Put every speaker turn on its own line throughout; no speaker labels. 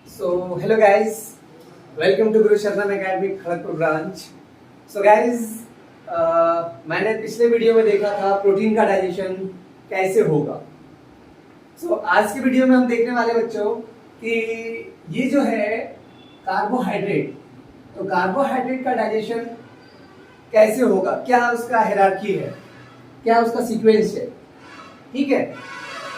So hello guys, welcome to Guru Sharanam Academy Kharagpur branch. So guys, मैंने पिछले video में देखा था प्रोटीन का डाइजेशन कैसे होगा। So आज की वीडियो में हम देखने वाले बच्चों कि ये जो है कार्बोहाइड्रेट, तो कार्बोहाइड्रेट का डाइजेशन कैसे होगा, क्या उसका हायरार्की है, क्या उसका सीक्वेंस है। ठीक है,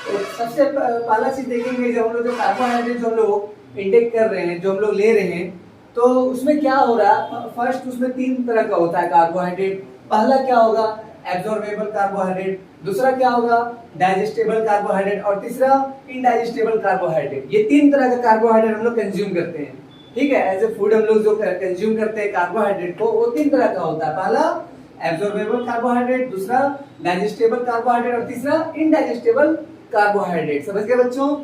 तो सबसे पहला चीज देखेंगे जब हम लोग जो कार्बोहाइड्रेट जो हम लोग इंटेक कर रहे हैं, जो हम लोग ले रहे हैं, तो उसमें क्या हो रहा है। फर्स्ट उसमें तीन तरह का होता है कार्बोहाइड्रेट। पहला क्या होगा, एब्जॉर्बेबल कार्बोहाइड्रेट, दूसरा क्या होगा, डाइजेस्टेबल कार्बोहाइड्रेट, और तीसरा इनडाइजेस्टेबल कार्बोहाइड्रेट। ये तीन तरह का कार्बोहाइड्रेट हम लोग कंज्यूम करते हैं। ठीक है, एज ए फूड हम लोग जो कंज्यूम करते हैं कार्बोहाइड्रेट को, वो तीन तरह का होता है। पहला एब्जॉर्बेबल कार्बोहाइड्रेट, दूसरा डाइजेस्टेबल कार्बोहाइड्रेट, और तीसरा इनडाइजेस्टेबल कार्बोहाइड्रेट। समझ गए बच्चों।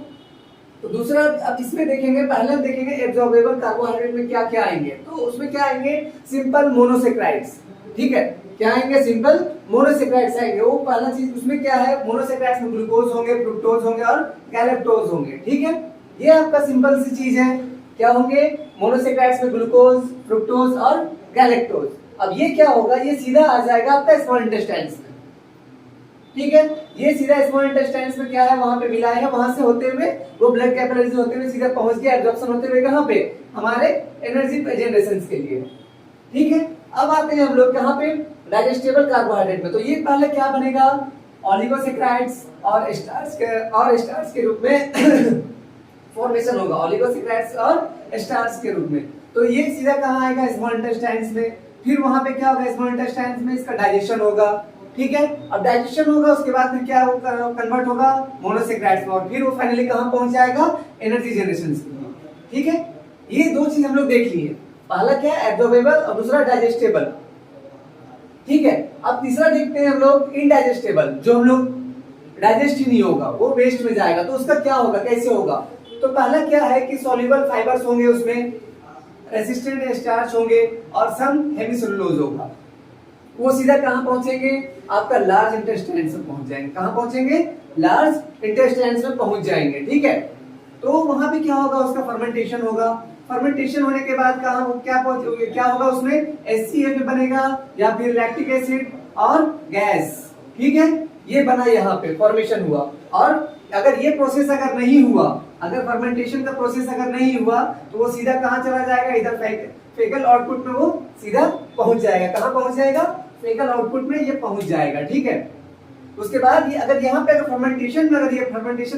तो दूसरा अब इसमें देखेंगे, पहले हम देखेंगे एब्जॉर्बेबल कार्बोहाइड्रेट में क्या क्या आएंगे। तो उसमें क्या आएंगे, सिंपल मोनोसेक्राइड्स। ठीक है, क्या आएंगे, सिंपल मोनोसेक्राइड्स आएंगे। वो पहला चीज उसमें क्या है, मोनोसेक्राइड्स में ग्लूकोज होंगे, फ्रुक्टोज होंगे और गैलेक्टोज होंगे। ठीक है, ये आपका सिंपल सी चीज है। क्या होंगे, मोनोसेक्राइड्स में ग्लूकोज, फ्रुक्टोज और गैलेक्टोज। अब ये क्या होगा, ये सीधा आ जाएगा आपका स्मॉल इंटेस्टाइन्स में। ठीक है, ये सीधा स्मॉल इंटेस्टाइन्स में क्या है, वहां पे मिला है, वहां से होते हुए वो ब्लड कैपिलरीज होते हुए सीधा पहुंच गया, एब्जॉर्प्शन होते हुए कहां पे, हमारे एनर्जी जनरेशन के लिए। ठीक है, अब आते हैं हम लोग कहां पे, डाइजेस्टेबल कार्बोहाइड्रेट में। तो ये पहले क्या बनेगा, ऑलिगोसेक्राइड्स और स्टार्च के रूप में फॉर्मेशन होगा, ऑलिगोसेक्राइड्स और स्टार्च के रूप में। तो ये सीधा कहां आएगा, स्मॉल इंटेस्टाइन्स में। फिर वहां पे क्या होगा, स्मॉल इंटेस्टाइन्स में इसका डाइजेशन होगा। ठीक है, अब डाइजेशन होगा, उसके बाद फिर क्या कन्वर्ट होगा मोनोसेक्राइड्स में, और फिर वो फाइनली कहां पहुंच जाएगा, एनर्जी जनरेशन में। ठीक है, ये दो चीज हम लोग देख लिए। पहला क्या है, एब्जॉर्बेबल, और दूसरा डाइजेस्टेबल। ठीक है, अब तीसरा देखते हैं हम लोग इनडाइजेस्टेबल, जो हम लोग डाइजेस्ट ही नहीं होगा, वो वेस्ट में जाएगा। तो उसका क्या होगा, कैसे होगा। तो पहला क्या है कि सॉल्युबल फाइबर्स होंगे, उसमें रेसिस्टेंट स्टार्च होंगे और सम हेमिसेलुलोज होगा। वो सीधा कहां पहुंचेंगे, आपका लार्ज इंटेस्टाइन में पहुंच जाएंगे। कहां पहुंचेंगे, लार्ज इंटेस्टाइन में पहुंच जाएंगे। ठीक है, तो वहां पे क्या होगा, उसका फर्मेंटेशन होगा। फर्मेंटेशन होने के बाद क्या होगा, उसमें HCl बनेगा या फिर लैक्टिक एसिड और गैस। ठीक है, ये बना, यहाँ पे फॉर्मेशन हुआ। और अगर ये प्रोसेस अगर नहीं हुआ, अगर फर्मेंटेशन का प्रोसेस अगर नहीं हुआ, तो वो सीधा कहां चला जाएगा, इधर फेकल आउटपुट में वो सीधा पहुंच जाएगा। कहां पहुंच जाएगा, फेकल आउटपुट में ये पहुंच जाएगा। ठीक है, उसके बाद ये अगर यहाँ पे अगर फर्मेंटेशन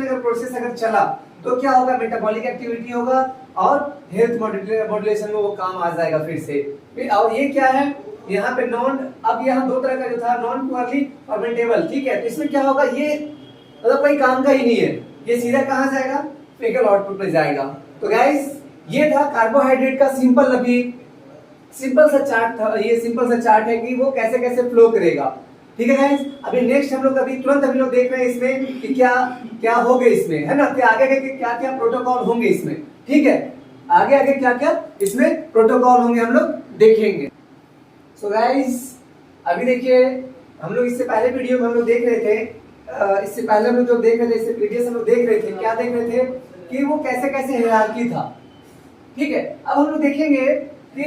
में अगर प्रोसेस अगर चला, तो क्या होगा, मेटाबॉलिक एक्टिविटी होगा और हेल्थ मॉड्यूलेशन में वो काम आ जाएगा फिर से। फिर और ये क्या है, यहाँ पे अब यहाँ दो तरह का जो था, नॉन प्योरली फर्मेंटेबल। ठीक है, तो इसमें क्या होगा, ये मतलब कोई काम का ही नहीं है, ये सीधा कहां जाएगा, फेकल आउटपुट में जाएगा। तो गाइस, ये था कार्बोहाइड्रेट का सिंपल सा चार्ट था। ये सिंपल सा चार्ट है कि वो कैसे कैसे फ्लो करेगा। ठीक है गाइस, अभी नेक्स्ट हम लोग तुरंत लोग देख रहे हैं इसमें कि क्या क्या होगा इसमें, है ना, कि आगे के क्या क्या प्रोटोकॉल होंगे इसमें। ठीक है, आगे क्या क्या इसमें प्रोटोकॉल होंगे हम लोग देखेंगे। सो गाइस, अभी देखिए, हम लोग इससे पहले वीडियो में हम लोग देख रहे थे, इससे पहले हम लोग जो देख रहे थे, इससे प्रीवियस हम लोग देख रहे थे, क्या देख रहे थे कि वो कैसे कैसे हायरार्की था। ठीक है, अब हम लोग देखेंगे कि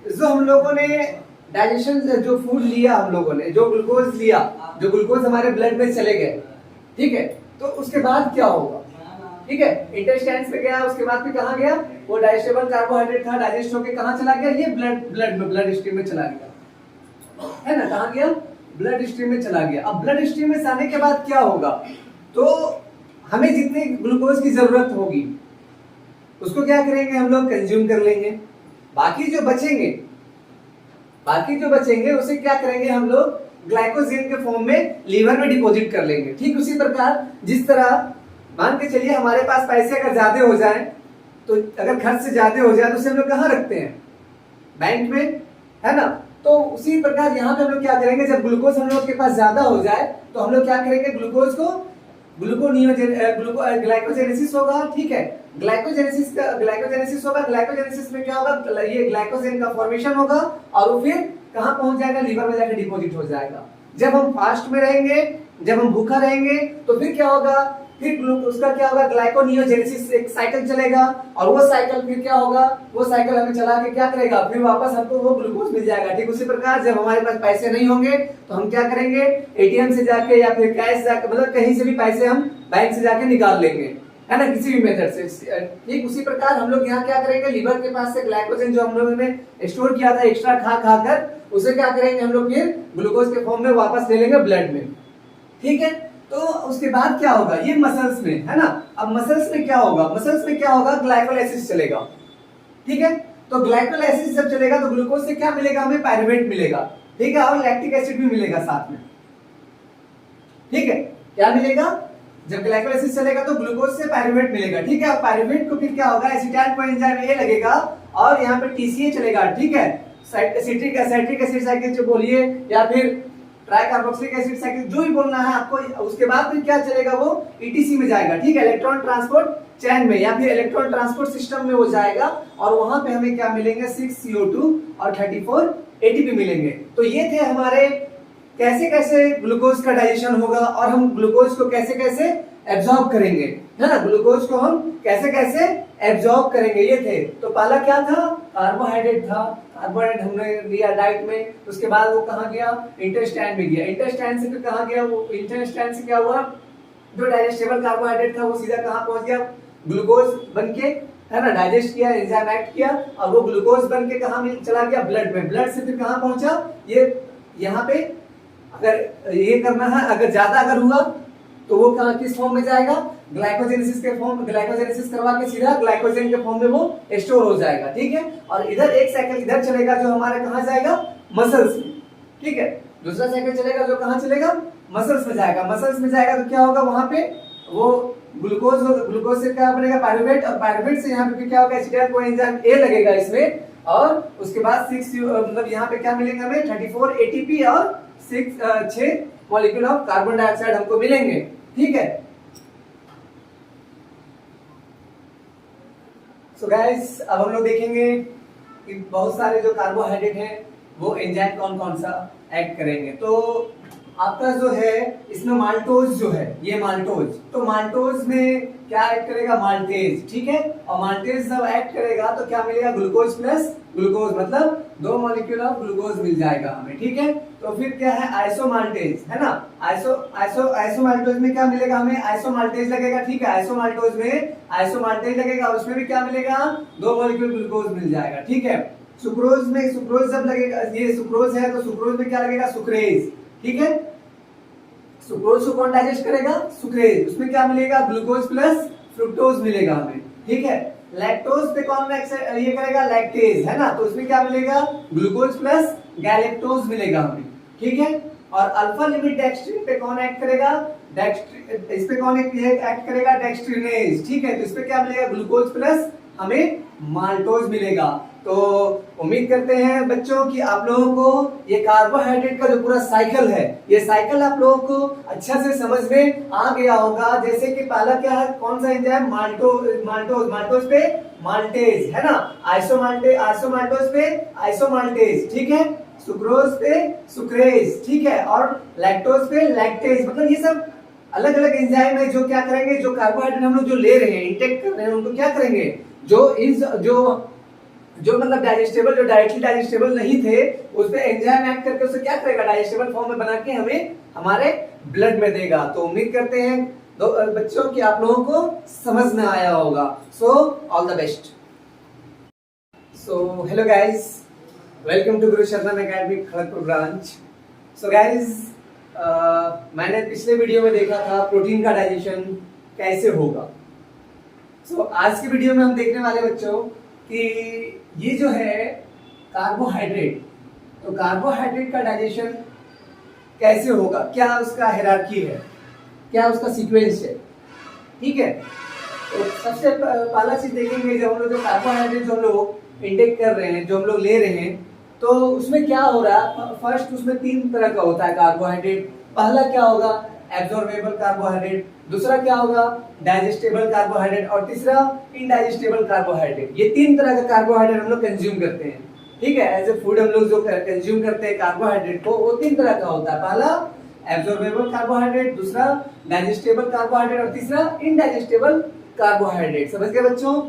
जो हम लोगों ने डाइजेशन जो फूड लिया, हम लोगों ने जो ग्लूकोज लिया, जो ग्लूकोज हमारे ब्लड में चले गए। ठीक है, तो उसके बाद क्या होगा। ठीक है, इंटेस्टाइन्स पे गया, उसके बाद फिर कहां गया, वो डाइजेस्टेबल कार्बोहाइड्रेट था, डाइजेस्ट होकर कहां चला गया, ये ब्लड स्ट्रीम में चला गया, है ना, कहां गया, ब्लड स्ट्रीम में चला गया। अब ब्लड स्ट्रीम में जाने के बाद क्या होगा, तो हमें जितने ग्लूकोज की जरूरत होगी उसको क्या करेंगे, हम लोग कंज्यूम कर लेंगे। बाकी जो बचेंगे उसे क्या करेंगे, हम लोग ग्लाइकोजन के फॉर्म में लीवर में डिपॉजिट कर लेंगे। ठीक उसी प्रकार जिस तरह मान के चलिए हमारे पास पैसे अगर ज्यादा हो जाए, तो अगर खर्च से ज्यादा हो जाए तो उसे हम लोग कहाँ रखते हैं, बैंक में, है ना। तो उसी प्रकार यहाँ पे हम लोग क्या करेंगे, जब ग्लूकोज हम लोग के पास ज्यादा हो जाए तो हम लोग क्या करेंगे, ग्लूकोज को ग्लाइकोजेनेसिस होगा। ठीक है, ग्लाइकोजेनेसिस होगा। ग्लाइकोजेनेसिस में क्या होगा, ये ग्लाइकोजन का फॉर्मेशन होगा और वो फिर कहां पहुंच जाएगा, लीवर में जाकर डिपॉजिट हो जाएगा। जब हम फास्ट में रहेंगे, जब हम भूखा रहेंगे, तो फिर क्या होगा, फिर उसका क्या होगा, ग्लाइकोनियोजेनेसिस एक साइकिल चलेगा, और वो साइकिल फिर क्या होगा, वो साइकिल हमें चला के क्या करेगा, फिर वापस हमको वो ग्लूकोज मिल जाएगा। ठीक उसी प्रकार जब हमारे पास पैसे नहीं होंगे तो हम क्या करेंगे, एटीएम से जाके या फिर कैश जाके, मतलब कहीं से भी पैसे हम बैंक से जाके निकाल लेंगे, है ना, किसी भी मेथड से। ठीक उसी प्रकार हम लोग यहाँ क्या करेंगे, लीवर के पास से ग्लाइकोजन जो हम लोगों ने स्टोर किया था एक्स्ट्रा खा खा कर, उसे क्या करेंगे हम लोग फिर ग्लूकोज के फॉर्म में वापस ले लेंगे ब्लड में। ठीक है, तो उसके बाद क्या होगा, ये मसल्स में है ना। अब मसल्स में क्या होगा, मसल्स में क्या होगा, ग्लाइकोलाइसिस चलेगा। ठीक है, तो ग्लाइकोलाइसिस जब चलेगा तो ग्लूकोज से क्या मिलेगा, हमें पायरुवेट मिलेगा। ठीक है, और लैक्टिक एसिड भी मिलेगा साथ में। ठीक है, क्या मिलेगा, जब ग्लाइकोलाइसिस चलेगा तो ग्लूकोज से पायरुवेट मिलेगा। ठीक है, और पायरुवेट को फिर क्या होगा, एसिटाइल कोएंजाइम ए लगेगा और यहाँ पे टीसीए चलेगा। ठीक है, सिट्रिक एसिड साइकिल जो बोलिए या फिर ट्राइकार्बोक्सिलिक एसिड साइकिल जो भी बोलना है आपको, उसके बाद फिर क्या चलेगा, वो ईटीसी में जाएगा। ठीक है, इलेक्ट्रॉन ट्रांसपोर्ट चैन में या फिर इलेक्ट्रॉन ट्रांसपोर्ट सिस्टम में वो जाएगा, और वहां पे हमें क्या मिलेंगे, 6 CO2 और 34 ATP मिलेंगे। तो ये थे हमारे कैसे कैसे ग्लूकोज का डाइजेशन होगा और हम ग्लूकोज को कैसे कैसे एब्जॉर्ब करेंगे, है ना, ग्लूकोज को हम कैसे कैसे एब्जॉर्ब करेंगे, ये थे। तो पहला क्या था, कार्बोहाइड्रेट था, कार्बोहाइड्रेट हमने लिया डाइट में, उसके बाद वो कहाँ गया, इंटेस्टाइन में गया, इंटेस्टाइन से फिर कहाँ गया, वो इंटेस्टाइन से क्या हुआ, जो डाइजेस्टेबल कार्बोहाइड्रेट था वो सीधा कहाँ पहुंच गया, ग्लूकोज बनके, है ना, डाइजेस्ट किया, एंजाइम एक्ट किया, और वो ग्लूकोज बनके कहाँ चला गया, ब्लड में, ब्लड से फिर कहाँ पहुंचा, ये यहाँ पे अगर ये करना है, अगर ज्यादा अगर हुआ तो वो कहाँ किस फॉर्म में जाएगा, ग्लाइकोजेनेसिस के फॉर्म, ग्लाइकोजेनेसिस करवा के सीधा ग्लाइकोजन के फॉर्म में वो स्टोर हो जाएगा। ठीक है, और इधर एक साइकिल इधर चलेगा जो हमारे कहाँ जाएगा, मसल्स में। ठीक है, दूसरा साइकिल चलेगा जो कहाँ चलेगा, मसल्स में जाएगा। मसल्स में जाएगा तो क्या होगा, वहां पे वो ग्लूकोज से क्या बनेगा, पायरुवेट, और पायरुवेट से यहाँ पे क्या होगा, एसिटाइल कोएंजाइम ए लगेगा इसमें, और उसके बाद 6 मतलब यहाँ पे क्या मिलेंगे हमें, 34 ATP और 6 मॉलिक्यूल ऑफ कार्बन डाइऑक्साइड हमको मिलेंगे। ठीक है, सो गाइस अब हम लोग देखेंगे कि बहुत सारे जो कार्बोहाइड्रेट हैं वो एंजाइम कौन कौन सा एक्ट करेंगे। तो आपका जो है इसमें माल्टोज जो है, ये माल्टोज, तो माल्टोज में क्या एक्ट करेगा, माल्टेज। ठीक है, और माल्टेज जब एक्ट करेगा तो क्या मिलेगा, ग्लूकोज प्लस ग्लूकोज, मतलब 2 मॉलिक्यूल ऑफ ग्लूकोज मिल जाएगा हमें। ठीक है, तो फिर क्या है, आइसोमाल्टेज, है ना, आइसोमाल्टोज में क्या मिलेगा हमें, आइसोमाल्टेज लगेगा। ठीक है, आइसोमाल्टोज में आइसोमाल्टेज लगेगा, और उसमें भी क्या मिलेगा, 2 मॉलिक्यूल ग्लूकोज मिल जाएगा। ठीक है, सुक्रोज में, सुक्रोज जब लगेगा, ये सुक्रोज है तो सुक्रोज में क्या लगेगा, सुक्रेज। ठीक है, सुक्रोज को कौन डाइजेस्ट करेगा, सुक्रेज, उसमें क्या मिलेगा, ग्लूकोज प्लस फ्रुक्टोज मिलेगा हमें। ठीक है, लैक्टोज पे कौन ये करेगा, लैक्टेज, है ना, तो उसमें क्या मिलेगा, ग्लूकोज प्लस गैलेक्टोज मिलेगा हमें। ठीक है, और अल्फा लिमिट डेक्स्ट्रिन पे कौन एक्ट करेगा, इस पे कौन एक्ट करेगा, डेक्स्ट्रिनेज। ठीक है, तो इस पे क्या मिलेगा, ग्लूकोज प्लस हमें माल्टोज मिलेगा। तो उम्मीद करते हैं बच्चों कि आप लोगों को ये कार्बोहाइड्रेट का जो पूरा साइकिल है, ये साइकिल आप लोगों को अच्छा से समझ में आ गया होगा। जैसे कि पहला क्या है, कौन सा एंजाइम, माल्टोज पे माल्टेज, है ना, आइसोमाल्टोज पे आइसोमाल्टेज। ठीक है, सुक्रोज पे सुक्रेज। ठीक है, और लैक्टोज पे लैक्टेज, मतलब ये सब अलग अलग एंजाइम है जो क्या करेंगे, जो कार्बोहाइड्रेट हम लोग जो ले रहे हैं, इंटेक कर रहे हैं, उनको क्या करेंगे, जो मतलब डाइजेस्टेबल, जो डायरेक्टली डाइजेस्टेबल नहीं थे, उस पे एंजाइम एक्ट करके उसे क्या करेगा, डाइजेस्टेबल फॉर्म में बना के हमें हमारे ब्लड में देगा। तो उम्मीद करते हैं बच्चों कि आप लोगों को समझ में आया होगा। So all the best. So hello guys, welcome to Guru Sharan academy Kharagpur branch. So guys मैंने पिछले वीडियो में देखा था प्रोटीन का डाइजेशन कैसे होगा। सो आज की वीडियो में हम देखने वाले बच्चों कि ये जो है कार्बोहाइड्रेट, तो कार्बोहाइड्रेट का डाइजेशन कैसे होगा, क्या उसका हायरार्की है, क्या उसका सीक्वेंस है। ठीक है, तो सबसे पहला चीज देखेंगे, जब हम लोग जो कार्बोहाइड्रेट जो हम लोग इंटेक कर रहे हैं, जो हम लोग ले रहे हैं, तो उसमें क्या हो रहा है, फर्स्ट उसमें 3 तरह का होता है कार्बोहाइड्रेट। पहला क्या होगा, एब्जॉर्बेबल कार्बोहाइड्रेट, दूसरा क्या होगा, डाइजेस्टेबल कार्बोहाइड्रेट, और तीसरा इनडाइजेस्टेबल कार्बोहाइड्रेट। ये 3 तरह का कार्बोहाइड्रेट हम लोग कंज्यूम करते हैं। ठीक है, एज ए फूड हम लोग जो कंज्यूम करते हैं कार्बोहाइड्रेट को, वो 3 तरह का होता है। पहला एब्जॉर्बेबल कार्बोहाइड्रेट, दूसरा डाइजेस्टेबल कार्बोहाइड्रेट और तीसरा इनडाइजेस्टेबल कार्बोहाइड्रेट। समझ गए बच्चों?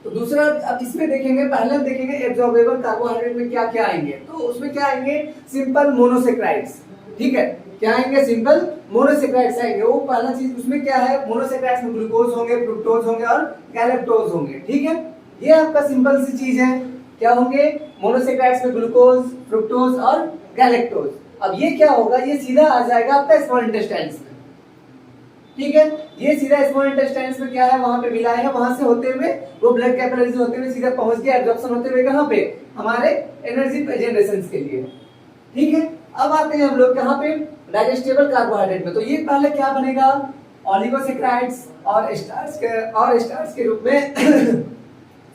तो दूसरा अब इसमें देखेंगे, पहले हम देखेंगे एब्जॉर्बेबल कार्बोहाइड्रेट में क्या क्या आएंगे। तो उसमें क्या आएंगे? Simple monosaccharides. ठीक है, क्या आएंगे? सिंपल मोनोसेक्राइड्स आएंगे। वो पहला चीज उसमें क्या है? मोनोसेक्राइड्स में ग्लूकोज होंगे, फ्रुक्टोज होंगे और गैलेक्टोज होंगे। ठीक है, ये आपका सिंपल सी चीज है। क्या होंगे? मोनोसेक्राइड्स में ग्लूकोज, फ्रुक्टोज और गैलेक्टोज। अब ये क्या होगा? ये सीधा आ जाएगा आपका स्मॉल इंटेस्टाइन्स में। ठीक है, ये सीधा स्मॉल इंटेस्टाइन्स में क्या है? वहां पे मिला है, वहां से होते हुए वो ब्लड कैपिलरीज होते हुए सीधा पहुंच गया, एब्जॉर्प्शन होते हुए कहां पे? हमारे एनर्जी जनरेशन के लिए। ठीक है, अब आते हैं हम लोग कहां पे? डाइजेस्टेबल कार्बोहाइड्रेट में। तो ये पहले क्या बनेगा? ऑलिगोसेक्राइड्स और स्टार्च के रूप में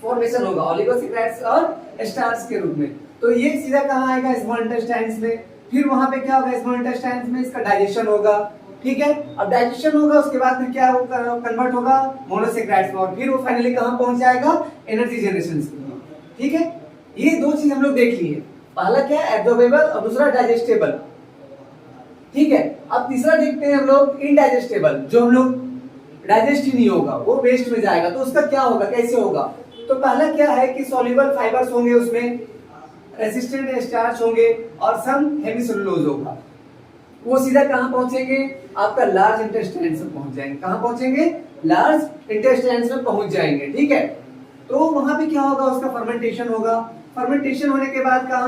फॉर्मेशन होगा, ऑलिगोसेक्राइड्स और स्टार्च के रूप में। तो ये सीधा कहां आएगा? स्मॉल इंटेस्टाइन्स में। फिर वहां पे क्या होगा? स्मॉल इंटेस्टाइन्स में इसका डाइजेशन होगा। ठीक है, अब डाइजेशन होगा, उसके बाद फिर क्या कन्वर्ट होगा? मोनोसेक्राइड्स में, और फिर वो फाइनली कहां पहुंच जाएगा? एनर्जी जनरेशन के लिए। ठीक है, ये दो चीज हम लोग देख लिए। पहला क्या? एब्जॉर्बेबल और दूसरा डाइजेस्टेबल। ठीक है, अब तीसरा देखते हैं हम लोग इनडाइजेस्टेबल, जो हम लोग डाइजेस्ट ही नहीं होगा, वो वेस्ट में जाएगा। तो उसका क्या होगा? कैसे होगा? तो पहला क्या है कि सॉल्युबल फाइबर्स होंगे, उसमें रेसिस्टेंट स्टार्च होंगे और सम हेमीसेलुलोज होगा। वो सीधा कहां पहुंचेंगे? आपका लार्ज इंटेस्टाइन्स में पहुंच जाएंगे। कहां पहुंचेंगे? लार्ज इंटेस्टाइन्स में पहुंच जाएंगे। ठीक है, तो वहां पे क्या होगा? उसका फर्मेंटेशन होगा। फर्मेंटेशन होने के बाद क्या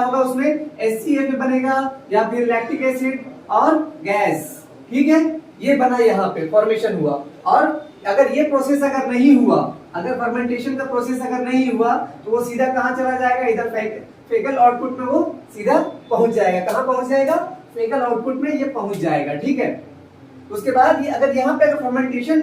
होगा? उसमें HCl बनेगा या फिर लैक्टिक एसिड और गैस। ठीक है, ये बना, यहाँ पे फॉर्मेशन हुआ। और अगर ये प्रोसेस अगर नहीं हुआ, अगर फर्मेंटेशन का प्रोसेस अगर नहीं हुआ, तो वो सीधा कहां चला जाएगा? इधर फेकल आउटपुट में वो सीधा पहुंच जाएगा। कहां पहुंच जाएगा? फेकल आउटपुट में ये पहुंच जाएगा। ठीक है, उसके बाद ये अगर यहाँ पे अगर फर्मेंटेशन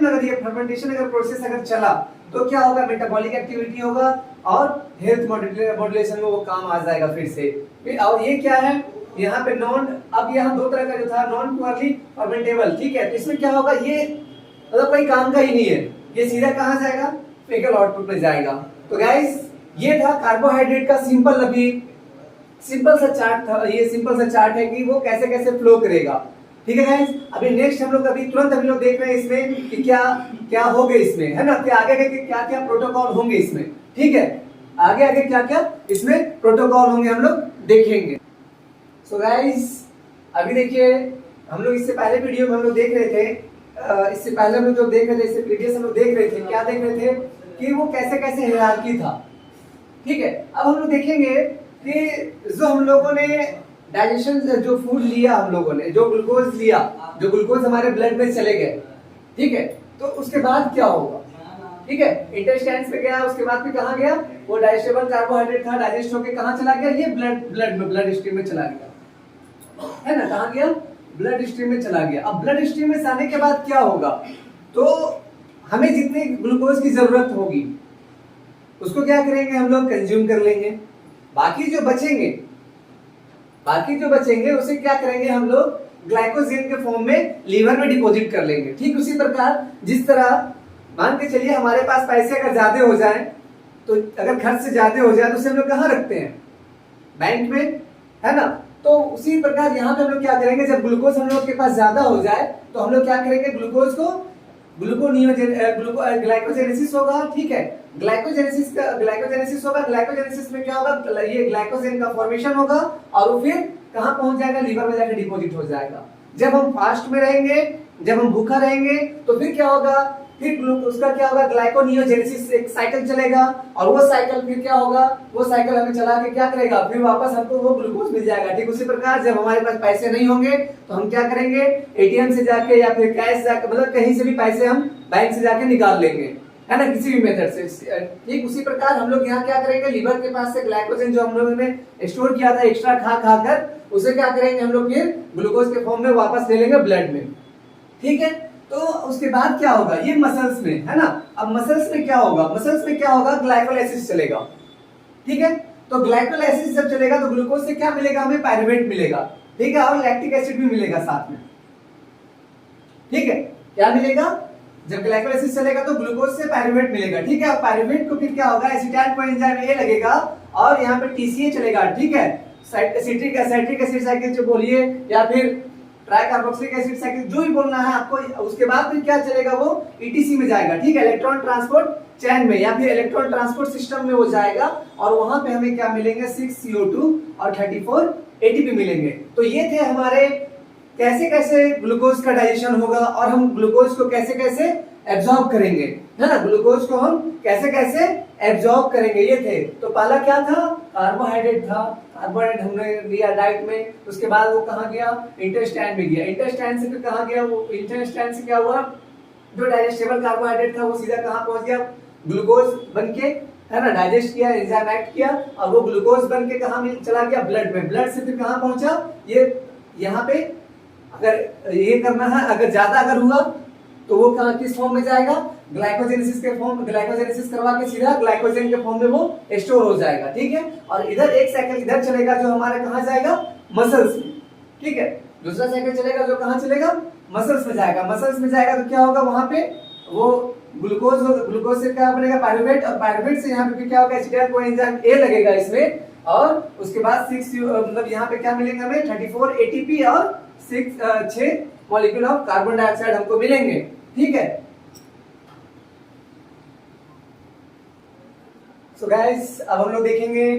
अगर प्रोसेस अगर चला, तो क्या होगा? मेटाबॉलिक एक्टिविटी होगा और हेल्थ मॉड्यूलेशन में वो काम आ जाएगा फिर से। फिर और ये क्या है? यहाँ पे अब यहाँ दो तरह का जो था, नॉन प्योरली फर्मेंटेबल। ठीक है, तो इसमें क्या होगा? ये मतलब कोई काम का ही नहीं है, ये सीधा कहां जाएगा? फेकल आउटपुट में जाएगा। तो गाइस, ये था कार्बोहाइड्रेट का सिंपल सा चार्ट था। ये सिंपल सा चार्ट है कि वो कैसे कैसे फ्लो करेगा। ठीक है गाइस, अभी नेक्स्ट हम लोग तुरंत देख रहे हैं इसमें कि क्या क्या होगा इसमें, है ना? कि आगे के क्या क्या प्रोटोकॉल होंगे इसमें। ठीक है, आगे क्या क्या इसमें प्रोटोकॉल होंगे हम लोग देखेंगे। सो गाइस, अभी देखिए, हम लोग इससे पहले वीडियो में हम लोग देख रहे थे, इससे पहले हम लोग जो देख रहे थे, इससे प्रीवियस हम लोग देख रहे थे, क्या देख रहे थे? कि वो कैसे कैसे हायरार्की था। ठीक है, अब हम लोग देखेंगे कि जो हम लोगों ने डाइजेशन जो फूड लिया, हम लोगों ने जो ग्लूकोज लिया, जो ग्लूकोज हमारे ब्लड में चले गए। ठीक है, तो उसके बाद क्या होगा? ठीक है, इंटेस्टाइन्स पे गया, उसके बाद फिर कहां गया? वो डाइजेस्टेबल कार्बोहाइड्रेट था, डाइजेस्ट होकर कहां चला गया? ये ब्लड स्ट्रीम में चला गया, है ना? कहां गया? ब्लड स्ट्रीम में चला गया। अब ब्लड स्ट्रीम में जाने के बाद क्या होगा? तो हमें जितने ग्लूकोज की जरूरत होगी उसको क्या करेंगे? हम लोग कंज्यूम कर लेंगे। बाकी जो बचेंगे उसे क्या करेंगे? हम लोग ग्लाइकोजन के फॉर्म में लीवर में डिपॉजिट कर लेंगे। ठीक उसी प्रकार जिस तरह मान के चलिए हमारे पास पैसे अगर ज्यादा हो जाए, तो अगर खर्च से ज्यादा हो जाए तो उसे हम लोग कहाँ रखते हैं? बैंक में, है ना? तो उसी प्रकार यहाँ पे हम लोग क्या करेंगे? जब ग्लूकोज हम लोग के पास ज्यादा हो जाए तो हम लोग क्या करेंगे? ग्लूकोज को ग्लाइकोजेनेसिस होगा। ठीक है, ग्लाइकोजेनेसिस होगा। ग्लाइकोजेनेसिस में क्या होगा? ये ग्लाइकोजन का फॉर्मेशन होगा और वो फिर कहां पहुंच जाएगा? लीवर में जाकर डिपॉजिट हो जाएगा। जब हम फास्ट में रहेंगे, जब हम भूखा रहेंगे, तो फिर क्या होगा? फिर उसका क्या होगा? ग्लाइकोनियोजेनेसिस एक साइकिल चलेगा और वो साइकिल फिर क्या होगा? वो साइकिल हमें चला के क्या करेगा? फिर वापस हमको वो ग्लूकोज मिल जाएगा। ठीक उसी प्रकार जब हमारे पास पैसे नहीं होंगे तो हम क्या करेंगे? एटीएम से जाके या फिर कैश जाके, मतलब कहीं से भी पैसे हम बैंक से जाके निकाल लेंगे, है ना? किसी भी मेथड से। ठीक उसी प्रकार हम लोग यहाँ क्या करेंगे? लीवर के पास से ग्लाइकोजन जो हम लोगों ने स्टोर किया था एक्स्ट्रा खा कर, उसे क्या करेंगे? हम लोग फिर ग्लूकोज के फॉर्म में वापस ले लेंगे ब्लड में। ठीक है, तो उसके बाद क्या होगा? ये मसल्स में, है ना? अब मसल्स में क्या होगा? ग्लाइकोलाइसिस चलेगा। ठीक है, तो ग्लाइकोलाइसिस जब चलेगा तो ग्लूकोज से क्या मिलेगा? हमें पायरुवेट मिलेगा। ठीक है, और लैक्टिक एसिड भी मिलेगा साथ में। ठीक है, क्या मिलेगा? जब ग्लाइकोलाइसिस चलेगा तो ग्लूकोज से पायरुवेट मिलेगा। ठीक है, पायरुवेट को फिर क्या होगा? एसिटाइल कोएंजाइम ए लगेगा और यहाँ पे TCA चलेगा। ठीक है, सिट्रिक एसिड साइकिल जो बोलिए या फिर ट्राई कार्बोक्सिलिक एसिड साइकिल, जो भी बोलना है आपको। उसके बाद फिर क्या चलेगा, वो ईटीसी में जाएगा, ठीक है, इलेक्ट्रॉन ट्रांसपोर्ट चैन में या फिर इलेक्ट्रॉन ट्रांसपोर्ट सिस्टम में वो जाएगा। और वहां पे हमें क्या मिलेंगे, 6 CO2 और 34 ATP मिलेंगे। तो ये थे हमारे कैसे कैसे ग्लूकोज का डाइजेशन होगा और हम ग्लूकोज को कैसे कैसे एब्जॉर्ब करेंगे, है ना, ग्लूकोज को हम कैसे कैसे एब्जॉर्ब करेंगे, ये थे। तो पहला क्या था, कार्बोहाइड्रेट था, कार्बोहाइड्रेट हमने लिया डाइट में, उसके बाद वो कहाँ गया, इंटेस्टाइन में गया, इंटेस्टाइन से फिर कहाँ गया, वो इंटेस्टाइन से क्या हुआ, जो डाइजेस्टेबल कार्बोहाइड्रेट था वो सीधा कहाँ पहुंच गया, ग्लूकोज बनके, है ना, डाइजेस्ट किया, एंजाइम एक्ट किया और वो ग्लूकोज बनके कहाँ चला गया, ब्लड में, ब्लड से फिर कहाँ पहुंचा, ये यहाँ पे अगर ये करना है, अगर ज्यादा अगर हुआ तो वो कहाँ किस फॉर्म में जाएगा, ग्लाइकोजेनेसिस के फॉर्म, ग्लाइकोजेनेसिस करवा के सीधा ग्लाइकोजन के फॉर्म में वो स्टोर हो जाएगा, ठीक है। और इधर एक साइकिल इधर चलेगा जो हमारे कहाँ जाएगा, मसल्स में, ठीक है। दूसरा साइकिल चलेगा जो कहाँ चलेगा, मसल्स में जाएगा, मसल्स में जाएगा तो क्या होगा, वहां पे वो ग्लूकोज से क्या बनेगा, पायरुवेट, और पायरुवेट से यहाँ पे क्या होगा, एसिटाइल कोएंजाइम ए लगेगा इसमें। और उसके बाद 6 मतलब यहाँ पे क्या मिलेंगे हमें, 34 ATP और 6 मॉलिक्यूल ऑफ कार्बन डाइऑक्साइड हमको मिलेंगे, ठीक है। सो गाइस, अब हम लोग देखेंगे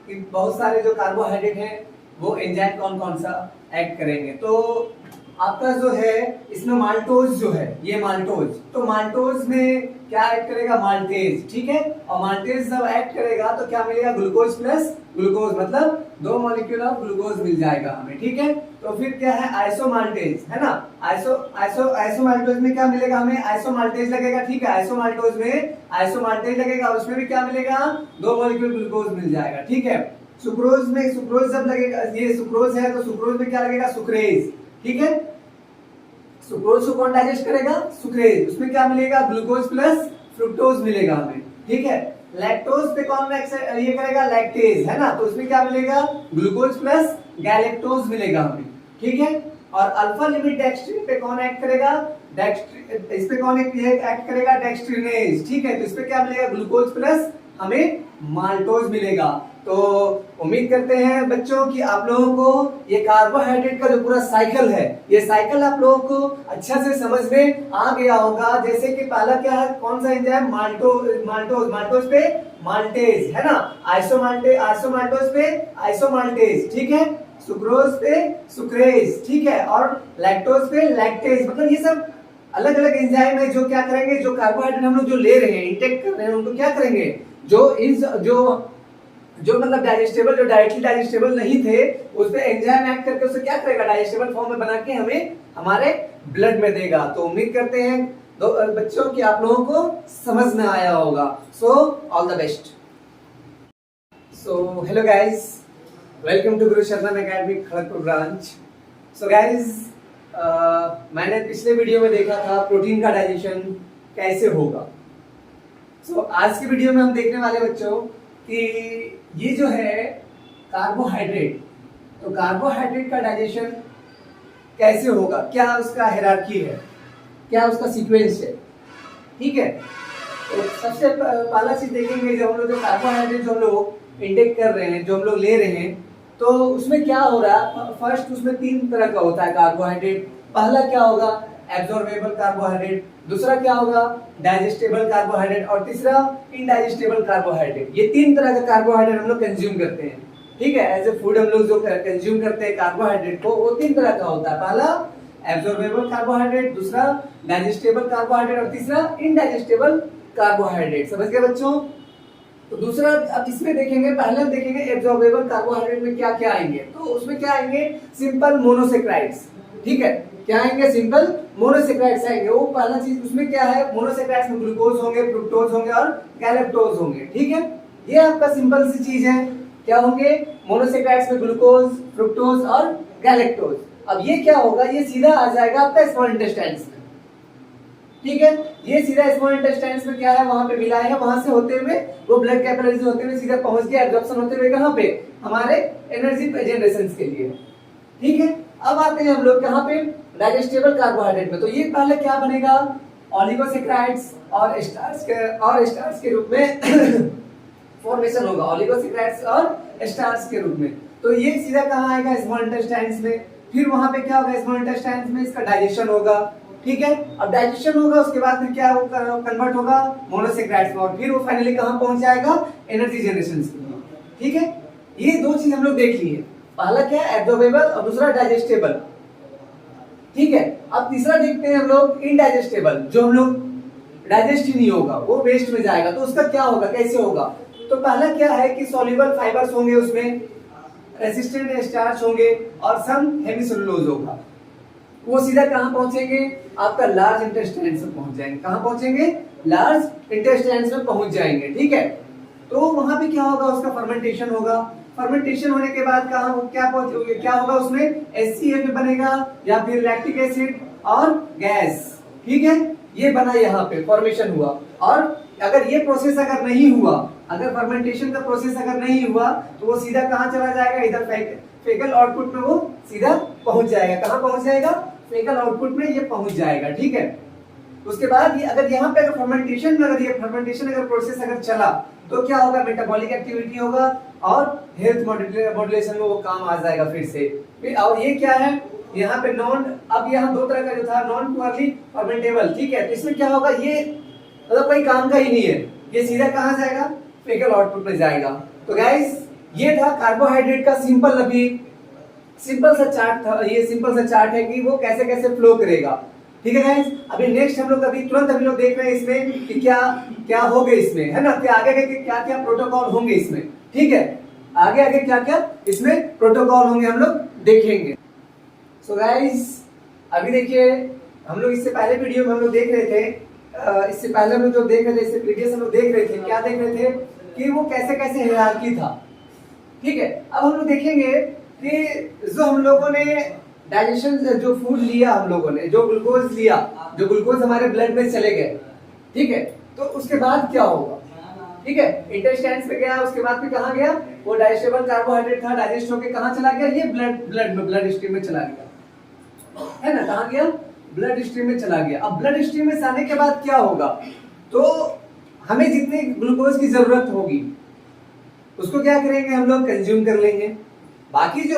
कि बहुत सारे जो कार्बोहाइड्रेट हैं वो एंजाइम कौन कौन सा एक्ट करेंगे। तो आपका जो है इसमें माल्टोज जो है, ये माल्टोज, तो माल्टोज में क्या एक्ट करेगा, माल्टेज, ठीक है। और माल्टेज जब एक्ट करेगा तो क्या मिलेगा, ग्लूकोज प्लस ग्लूकोज, मतलब 2 मॉलिक्यूल ऑफ ग्लूकोज मिल जाएगा हमें, ठीक है। तो फिर क्या है, आइसोमाल्टेज, है ना, आइसोमाल्टोज में क्या मिलेगा हमें, आइसोमाल्टेज लगेगा, ठीक है। आइसोमाल्टोज में आइसोमाल्टेज लगेगा, उसमें भी क्या मिलेगा, 2 मॉलिक्यूल ग्लूकोज मिल जाएगा, ठीक है। सुक्रोज में, सुक्रोज जब लगेगा, ये सुक्रोज है तो सुक्रोज में क्या लगेगा, सुक्रेज, ठीक है। सुक्रोज को कौन डाइजेस्ट करेगा, सुक्रेज, उसमें क्या मिलेगा, ग्लूकोज प्लस फ्रुक्टोज मिलेगा हमें, ठीक है। लैक्टोज पे कौन ये करेगा, लैक्टेज, है ना, तो उसमें क्या मिलेगा, ग्लूकोज प्लस गैलेक्टोज मिलेगा हमें, ठीक है। और अल्फा लिमिट डेक्स्ट्रिन पे कौन एक्ट करेगा, इस पे कौन एक्ट करेगा, डेक्स्ट्रिनेज, ठीक है। तो इस पे क्या मिलेगा, ग्लूकोज प्लस हमें माल्टोज मिलेगा। तो उम्मीद करते हैं बच्चों कि आप लोगों को ये कार्बोहाइड्रेट का जो पूरा साइकिल है, ये साइकिल आप लोगों को अच्छा से समझ में आ गया होगा। जैसे कि पहला क्या है, कौन सा एंजाइम, माल्टोज पे माल्टेज, है ना, आइसोमाल्टोज पे आइसोमाल्टेज, ठीक है। सुक्रोज पे सुक्रेज, ठीक है। और लैक्टोज पे लैक्टेज, मतलब ये सब अलग अलग एंजाइम है जो क्या करेंगे, जो कार्बोहाइड्रेट हम लोग जो ले रहे हैं, इंटेक कर रहे हैं, उनको क्या करेंगे, जो मतलब डाइजेस्टेबल, जो डायरेक्टली डाइजेस्टेबल नहीं थे, उस पे एंजाइम एक्ट करके उसे क्या करेगा, डाइजेस्टेबल फॉर्म में बना के हमें हमारे ब्लड में देगा। तो उम्मीद करते हैं बच्चों कि आप लोगों को समझ में आया होगा। So all the best. So hello guys, welcome to Guru Sharan academy Kharagpur branch. So guys, मैंने पिछले वीडियो में देखा था प्रोटीन का डाइजेशन कैसे होगा। सो आज की वीडियो में हम देखने वाले बच्चों कि ये जो है कार्बोहाइड्रेट, तो कार्बोहाइड्रेट का डाइजेशन कैसे होगा, क्या उसका हायरार्की है, क्या उसका सीक्वेंस है, ठीक है। तो सबसे पहला चीज देखेंगे, जब हम लोग जो कार्बोहाइड्रेट जो हम लोग इंटेक कर रहे हैं, जो हम लोग ले रहे हैं, तो उसमें क्या हो रहा है, फर्स्ट उसमें 3 तरह का होता है कार्बोहाइड्रेट। पहला क्या होगा, एब्जॉर्बेबल कार्बोहाइड्रेट, दूसरा क्या होगा, डाइजेस्टेबल कार्बोहाइड्रेट, और तीसरा इनडाइजेस्टेबल कार्बोहाइड्रेट। ये 3 तरह का कार्बोहाइड्रेट हम लोग कंज्यूम करते हैं, ठीक है। एज ए फूड हम लोग जो कंज्यूम करते हैं कार्बोहाइड्रेट को, वो 3 तरह का होता है। पहला एब्जॉर्बेबल कार्बोहाइड्रेट, दूसरा डाइजेस्टेबल कार्बोहाइड्रेट और तीसरा इनडाइजेस्टेबल कार्बोहाइड्रेट। समझ गए बच्चों। तो दूसरा, अब इसमें देखेंगे, पहले देखेंगे एब्जॉर्बेबल कार्बोहाइड्रेट में क्या क्या आएंगे। तो उसमें क्या आएंगे, सिंपल मोनोसेक्राइड्स, ठीक है। क्या आएंगे, सिंपल मोनोसेक्राइड्स आएंगे। वो पहला चीज उसमें क्या है, मोनोसेक्राइड्स में ग्लूकोज होंगे, फ्रुक्टोज होंगे और गैलेक्टोज होंगे, ठीक है। ये आपका सिंपल सी चीज है। क्या होंगे, मोनोसेक्राइड्स में ग्लूकोज, फ्रुक्टोज और गैलेक्टोज। अब ये क्या होगा, ये सीधा आ जाएगा आपका स्मॉल इंटेस्टाइन्स में, ठीक है। ये सीधा स्मॉल इंटेस्टाइन्स में क्या है, वहां पे मिला है, वहां से होते हुए वो ब्लड कैपिलरीज होते हुए सीधा पहुंच गया, एब्जॉर्प्शन होते हुए कहां पे, हमारे एनर्जी जनरेशन के लिए, ठीक है। अब आते हैं हम लोग कहां पे, डाइजेस्टेबल कार्बोहाइड्रेट में। तो ये पहले क्या बनेगा, ऑलिगोसेक्राइड्स और स्टार्च के रूप में फॉर्मेशन होगा, ऑलिगोसेक्राइड्स और स्टार्च के रूप में। तो ये सीधा कहाँ आएगा, स्मॉल इंटेस्टाइन्स में। फिर वहां पे क्या होगा, स्मॉल इंटेस्टाइन्स में इसका डाइजेशन होगा, ठीक है। अब डाइजेशन होगा, उसके बाद फिर क्या कन्वर्ट होगा मोनोसेक्राइड्स में, और फिर वो फाइनली कहाँ पहुंच जाएगा, एनर्जी जनरेशन में, ठीक है। ये दो चीज हम लोग देख लिए, पहला क्या है एब्जॉर्बेबल और दूसरा डाइजेस्टेबल, ठीक है। अब तीसरा देखते हैं हम लोग इनडाइजेस्टेबल, जो हम लोग डाइजेस्ट ही नहीं होगा, वो वेस्ट में जाएगा। तो उसका क्या होगा, कैसे होगा। तो पहला क्या है कि सॉल्युबल फाइबर्स होंगे, उसमें रेसिस्टेंट स्टार्च होंगे और सम हेमीसेलुलोज होगा। वो सीधा कहां पहुंचेंगे, आपका लार्ज इंटेस्टाइन में पहुंच जाएंगे। कहां पहुंचेंगे, लार्ज इंटेस्टाइन में पहुंच जाएंगे, ठीक है। तो वहां पे क्या होगा, उसका फर्मेंटेशन होगा। फर्मेंटेशन होने के बाद क्या होगा, उसमें HCl बनेगा या फिर लैक्टिक एसिड और गैस, ठीक है। ये बना, यहाँ पे फॉर्मेशन हुआ। और अगर ये प्रोसेस अगर नहीं हुआ, अगर फर्मेंटेशन का प्रोसेस अगर नहीं हुआ, तो वो सीधा कहाँ चला जाएगा, इधर फेकल आउटपुट में वो सीधा पहुंच जाएगा। कहाँ पहुंच जाएगा, फेकल आउटपुट में ये पहुंच जाएगा, ठीक है। उसके बाद ये अगर यहाँ पे अगर फर्मेंटेशन अगर प्रोसेस अगर चला, तो क्या होगा, मेटाबॉलिक एक्टिविटी होगा और हेल्थ मॉड्यूलेशन में वो काम आ जाएगा फिर से। और ये क्या है, यहाँ पे अब यहाँ दो तरह का जो था, नॉन पुअरली फर्मेंटेबल, ठीक है। तो इसमें क्या होगा, ये मतलब कोई काम का ही नहीं है, ये सीधा कहाँ जाएगा, फेकल आउटपुट में जाएगा। तो गाइस ये था कार्बोहाइड्रेट का सिंपल सा चार्ट था। ये सिंपल सा चार्ट है कि वो कैसे कैसे फ्लो करेगा, ठीक है गाइस। अभी नेक्स्ट हम लोग तुरंत हम लोग देख रहे हैं इसमें कि क्या क्या होगा इसमें, है ना, कि आगे क्या क्या प्रोटोकॉल होंगे इसमें, ठीक है। आगे क्या क्या इसमें प्रोटोकॉल होंगे हम लोग देखेंगे। सो गाइस अभी देखिए, हम लोग इससे पहले वीडियो में हम लोग देख रहे थे, इससे पहले हम लोग जो देख रहे थे, इससे प्रीवियस हम लोग देख रहे थे, क्या देख रहे थे कि वो कैसे कैसे हायरार्की था, ठीक है। अब हम लोग देखेंगे कि जो हम लोगों ने डाइजेशन जो फूड लिया, हम लोगों ने जो ग्लूकोज लिया, जो ग्लूकोज हमारे ब्लड में चले गए, ठीक है। तो उसके बाद क्या होगा, ठीक है, इंटेस्टाइन्स पे गया, उसके बाद फिर कहाँ गया, वो डाइजेस्टेबल कार्बोहाइड्रेट था, डाइजेस्ट होकर कहाँ चला गया, ये ब्लड स्ट्रीम में चला गया, है ना। कहाँ गया, ब्लड स्ट्रीम में चला गया। अब ब्लड स्ट्रीम में जाने के बाद क्या होगा, तो हमें जितने ग्लूकोज की जरूरत होगी उसको क्या करेंगे, हम लोग कंज्यूम कर लेंगे। बाकी जो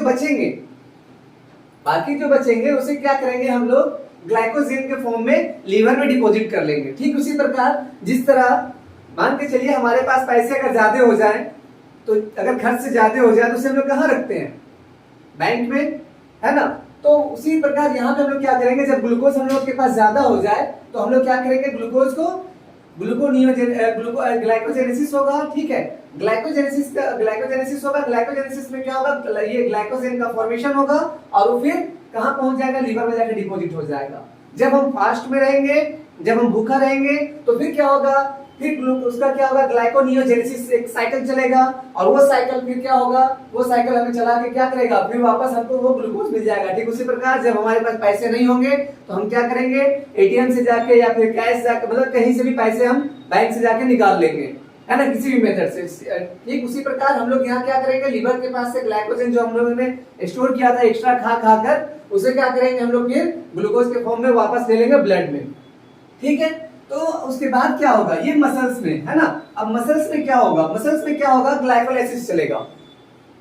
बचेंगे उसे क्या करेंगे, हम लोग ग्लाइकोजेन के फॉर्म में लीवर में डिपॉजिट कर लेंगे। ठीक उसी प्रकार जिस तरह मान के चलिए हमारे पास पैसे अगर ज्यादा हो जाए, तो अगर खर्च से ज्यादा हो जाए तो उसे हम लोग कहाँ रखते हैं, बैंक में, है ना। तो उसी प्रकार यहाँ पे हम लोग क्या करेंगे, जब ग्लूकोज हम लोग के पास ज्यादा हो जाए तो हम लोग क्या करेंगे, ग्लूकोज को ग्लाइकोजेनेसिस होगा, ठीक है। ग्लाइकोजेनेसिस होगा, ग्लाइकोजेनेसिस में क्या होगा, ये ग्लाइकोजेन का फॉर्मेशन होगा और वो फिर कहाँ पहुंच जाएगा, लीवर में जाकर डिपॉजिट हो जाएगा। जब हम फास्ट में रहेंगे, जब हम भूखा रहेंगे, तो फिर क्या होगा, फिर उसका क्या होगा, ग्लाइकोनियोजेनेसिस एक साइकिल चलेगा और वो साइकिल फिर क्या होगा, वो साइकिल हमें चला के क्या करेगा, फिर वापस हमको वो ग्लूकोज मिल जाएगा। ठीक उसी प्रकार जब हमारे पास पैसे नहीं होंगे तो हम क्या करेंगे, एटीएम से जाके या फिर कैश जाके, मतलब कहीं से भी पैसे हम बैंक से जाके निकाल लेंगे, है ना, किसी भी मेथड से। ठीक उसी प्रकार हम लोग यहाँ क्या करेंगे, लीवर के पास से ग्लाइकोजन जो हम लोगों ने स्टोर किया था एक्स्ट्रा खा कर, उसे क्या करेंगे हम लोग फिर ग्लूकोज के फॉर्म में वापस ले लेंगे ब्लड में। ठीक है, तो उसके बाद क्या होगा, ये मसल्स में, है ना। अब मसल्स में क्या होगा, ग्लाइकोलाइसिस चलेगा।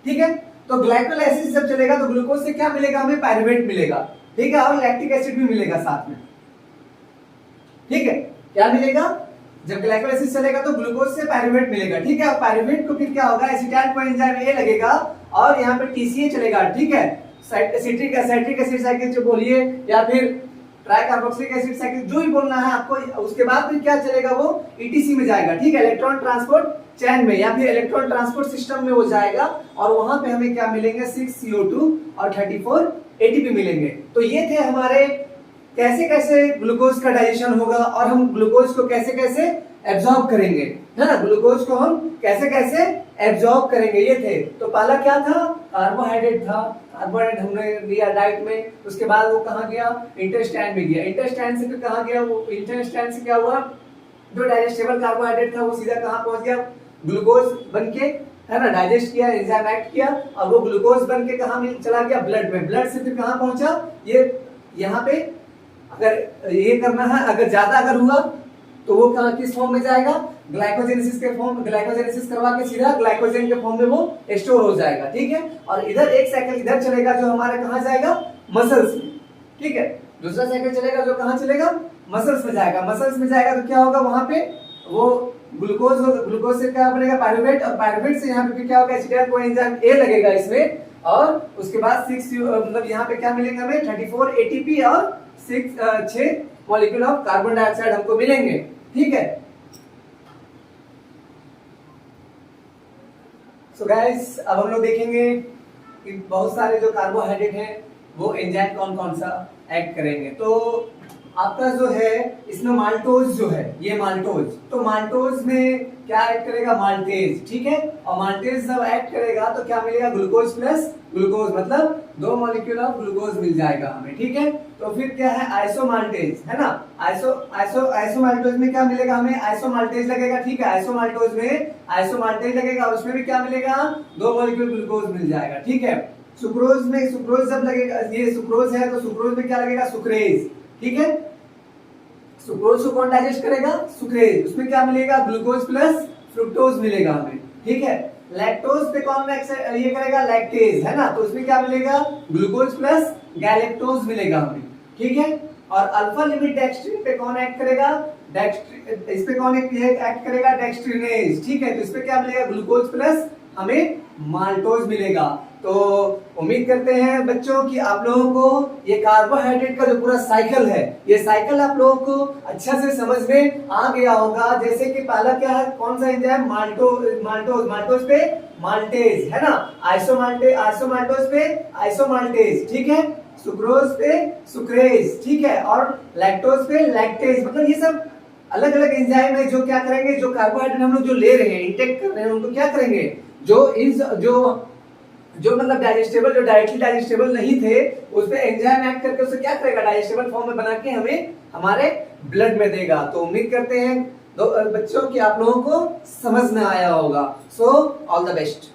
ठीक है, तो ग्लाइकोलाइसिस जब चलेगा तो ग्लूकोज से क्या मिलेगा, हमें पायरुवेट मिलेगा, ठीक है, और लैक्टिक एसिड भी मिलेगा साथ में। ठीक है, क्या मिलेगा, जब ग्लाइकोलाइसिस चलेगा तो ग्लूकोज से पायरुवेट मिलेगा। ठीक है, पायरुवेट को फिर क्या होगा, एसिटाइल कोएंजाइम ए लगेगा और यहाँ पे टीसीए चलेगा। ठीक है, सिट्रिक एसिड साइकिल जो बोलिए या फिर ट्राइकार्बोक्सिलिक एसिड साइकिल, जो भी बोलना है आपको। उसके बाद फिर क्या चलेगा, वो ईटीसी में जाएगा। ठीक है, इलेक्ट्रॉन ट्रांसपोर्ट चैन में या फिर इलेक्ट्रॉन ट्रांसपोर्ट सिस्टम में वो जाएगा और वहां पे हमें क्या मिलेंगे, 6 CO2 और 34 ATP मिलेंगे। तो ये थे हमारे कैसे कैसे ग्लूकोज का डाइजेशन होगा और हम ग्लूकोज को कैसे कैसे एब्जॉर्ब करेंगे, है ना, ग्लूकोज को हम कैसे कैसे एब्जॉर्ब करेंगे, ये थे। तो पहला क्या था, कार्बोहाइड्रेट था, कार्बोहाइड्रेट हमने लिया डाइट में। उसके बाद वो कहाँ गया, इंटेस्टाइन में गया। इंटेस्टाइन से फिर कहाँ गया, वो इंटेस्टाइन से क्या हुआ, जो डाइजेस्टेबल कार्बोहाइड्रेट था वो सीधा कहाँ पहुंच गया, ग्लूकोज बनके, है ना, डाइजेस्ट किया, एंजाइम एक्ट किया और वो ग्लूकोज बनके कहाँ चला गया, ब्लड में। ब्लड से फिर कहाँ पहुंचा, ये यहाँ पे अगर ये करना है, अगर ज्यादा अगर हुआ तो वो कहाँ किस फॉर्म में जाएगा, ग्लाइकोजेनेसिस के फॉर्म, ग्लाइकोजेनेसिस करवा के सीधा ग्लाइकोजन के फॉर्म में वो स्टोर हो जाएगा, ठीक है। और इधर एक साइकिल इधर चलेगा जो हमारे कहाँ जाएगा, मसल्स में, ठीक है। दूसरा साइकिल चलेगा जो कहाँ चलेगा, मसल्स में जाएगा। मसल्स में जाएगा तो क्या होगा, वहां पे वो ग्लूकोज होगा, ग्लूकोज से क्या बनेगा, पायरुवेट, और पायरुवेट से यहाँ पे भी क्या होगा, एसिटाइल कोएंजाइम ए लगेगा इसमें, और उसके बाद 6 मतलब यहाँ पे क्या मिलेंगे हमें, 34 एटीपी और 6 मॉलिक्यूल ऑफ कार्बन डाइऑक्साइड हमको मिलेंगे, ठीक है। सो गाइस अब हम लोग देखेंगे कि बहुत सारे जो कार्बोहाइड्रेट हैं वो एंजाइम कौन कौन सा एक्ट करेंगे। तो आपका जो है इसमें माल्टोज जो है, ये माल्टोज, तो माल्टोज में क्या एक्ट करेगा, माल्टेज, ठीक है। और माल्टेज जब एक्ट करेगा तो क्या मिलेगा, ग्लूकोज प्लस ग्लूकोज, मतलब 2 मॉलिक्यूल ऑफ ग्लूकोज मिल जाएगा हमें, ठीक है। तो फिर क्या है, आइसोमाल्टेज है ना, आइसोमाल्टोज में क्या मिलेगा हमें, आइसोमाल्टेज लगेगा, ठीक है। आइसोमाल्टोज में आइसोमाल्टेज लगेगा और उसमें भी क्या मिलेगा, 2 मॉलिक्यूल ग्लूकोज मिल जाएगा, ठीक है। सुक्रोज में, सुक्रोज जब लगेगा, ये सुक्रोज है तो सुक्रोज में क्या लगेगा, सुक्रेज, ठीक है। सुक्रोज को कौन डाइजेस्ट करेगा, सुक्रेज, उसमें क्या मिलेगा, ग्लूकोज प्लस फ्रुक्टोज मिलेगा हमें, ठीक है। लैक्टोज पे कौन ये करेगा, लैक्टेज है ना, तो उसमें क्या मिलेगा, ग्लूकोज प्लस गैलेक्टोज मिलेगा हमें, ठीक है। और अल्फा लिमिट डेक्स्ट्रिन पे कौन एक्ट करेगा, इस पे कौन एक्ट करेगा, डेक्स्ट्रिनेज, ठीक है। तो इस पे क्या मिलेगा, ग्लूकोज प्लस हमें माल्टोज मिलेगा। तो उम्मीद करते हैं बच्चों कि आप लोगों को ये कार्बोहाइड्रेट का जो पूरा साइकिल है, ये साइकिल आप लोगों को अच्छा से समझ में आ गया होगा। जैसे कि पहला क्या है, कौन सा एंजाइम, माल्टोज पे माल्टेज है ना, आइसोमाल्टोज पे आइसोमाल्टेज, ठीक है। सुक्रोज पे सुक्रेज, ठीक है। और लैक्टोज पे लैक्टेज, मतलब ये सब अलग अलग एंजाइम है जो क्या करेंगे, जो कार्बोहाइड्रेट हम लोग जो ले रहे हैं, इंटेक कर रहे हैं, उनको क्या करेंगे, जो मतलब डाइजेस्टेबल, जो डायरेक्टली डाइजेस्टेबल नहीं थे, उस पे एंजाइम एक्ट करके उसे क्या करेगा, डाइजेस्टेबल फॉर्म में बना के हमें हमारे ब्लड में देगा। तो उम्मीद करते हैं बच्चों कि आप लोगों को समझ में आया होगा। So all the best.